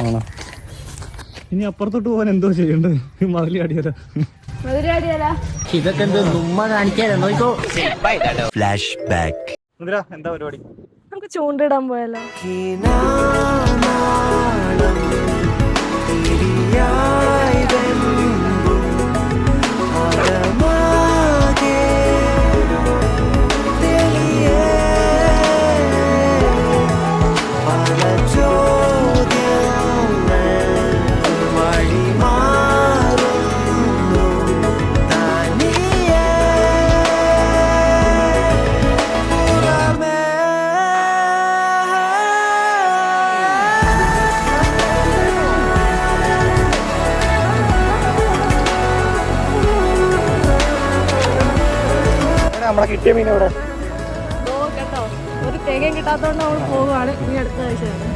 ആണോ? ഇനി അപ്പുറത്തോട്ട് പോകാൻ എന്തോ ചെയ്യണ്ടത്? മതിലാടിയാലോ? ഇതൊക്കെ എന്തോ ഉമ്മ കാണിക്കാനോ? നോക്കോ. Flash back. എന്താ പരിപാടി? നമുക്ക് ചൂണ്ടിടാൻ പോയാലോ? നമ്മളെ കിട്ടിയ മീൻ ഇവിടെ കേട്ടോ, ഒരു തേങ്ങയും കിട്ടാത്തോണ്ട് നമ്മൾ പോവുകയാണ്. ഇനി അടുത്ത ആഴ്ചയാണ്.